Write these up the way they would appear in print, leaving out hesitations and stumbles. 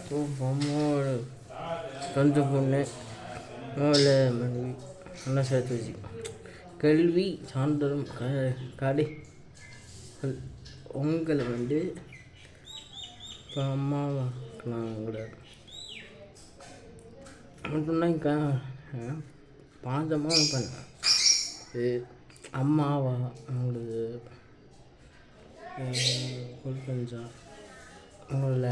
அம்மாவோட சொந்த பொண்ணு அவளை மனைவி நல்லா சேர்த்து வச்சு கல்வி சார்ந்ததும் கடை உங்களை இப்போ அம்மாவாக்கலாம் கூட மட்டும்தான் பாதமாக பண்ணேன் அம்மாவா அவங்களுக்கு கொஞ்சா உங்களோட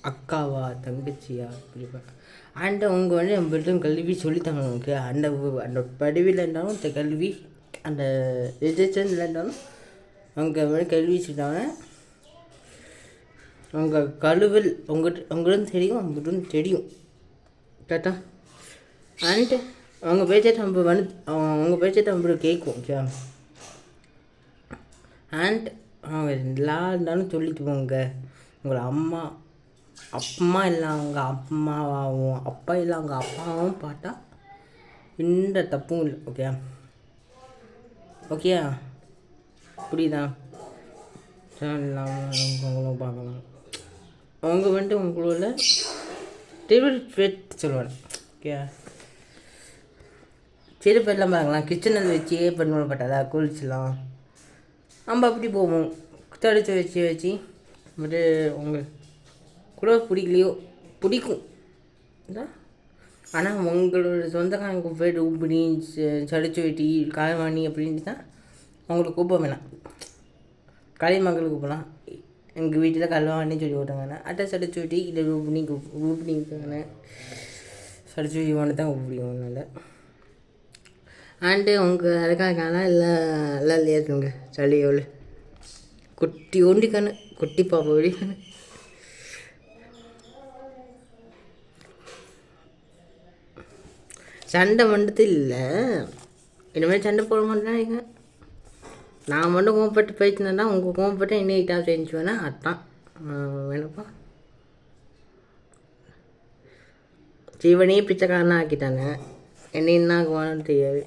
அக்காவா தங்கச்சியா பிடிப்பேன் அண்ட் அவங்க நம்மள்ட்ட கல்வி சொல்லித்தாங்க நமக்கு அந்த படிவில் இருந்தாலும் இந்த கல்வி அந்த எஜுகேஷனில் இருந்தாலும் அவங்க கல்வி சொல்லிட்டாங்க அவங்க கழுவில் உங்களும் தெரியும் அவங்களும் தெரியும் கேட்டா அண்ட் அவங்க பேச்சை நம்ம அவங்க பேச்சை நம்ம கேட்கும் ஓகே அண்ட் அவங்க எல்லா இருந்தாலும் சொல்லிட்டு போங்க உங்களை அப்பா இல்லை அவங்க அம்மாவாகவும் அப்பா இல்லை அவங்க அப்பாவும் பார்த்தா எந்த தப்பும் இல்லை ஓகே புரியுதா இல்லாமல் அவங்களும் பார்க்கலாம் அவங்க உங்களோட டேபிள் பெட் சொல்லுவாங்க ஓகே செருப்பெல்லாம் பார்க்கலாம் கிச்சனில் வச்சு பண்ணப்பட்டதா குளிச்சுலாம் நம்ம அப்படி போவோம் தடுத்து வச்சு பட்டு உங்கள் கூட பிடிக்கலையோ பிடிக்கும் ஆனால் உங்களோட சொந்தக்காரங்க போய்ட்டு இப்படி சடிச்சு வெட்டி காயவாணி அப்படின்ட்டு தான் அவங்களுக்கு கூப்பிட வேணாம் களிமங்களுக்கு கூப்பிடலாம் எங்கள் வீட்டில் கல்வாணின்னு சொல்லி விட்டாங்கண்ணா அட்டை சடிச்சு வெட்டி இல்லை ரூபினிக்காங்கண்ணே சடிச்சு வெட்டி தான் கூப்பிடுவோம் அதனால் அண்டு உங்கள் அதுக்காக இல்லை எல்லாம் இல்லையா இருக்குங்க சளி எவ்வளோ குட்டி ஒண்டிக்கானு குட்டி பாப்பா ஒடிக்கானு சண்டை மண்டது இல்லை இனிமேல் சண்டை போட மாட்டேங்க நான் மட்டும் கோம்பட்டு போயிட்டுனா உங்கள் கோம்பட்டு என்ன ஐட்டா செஞ்சுவேன்னா அதான் வேணப்பா ஜீவனையே பிச்சைக்காரனாக ஆக்கிட்டாங்க என்ன ஆகுவான்னு தெரியாது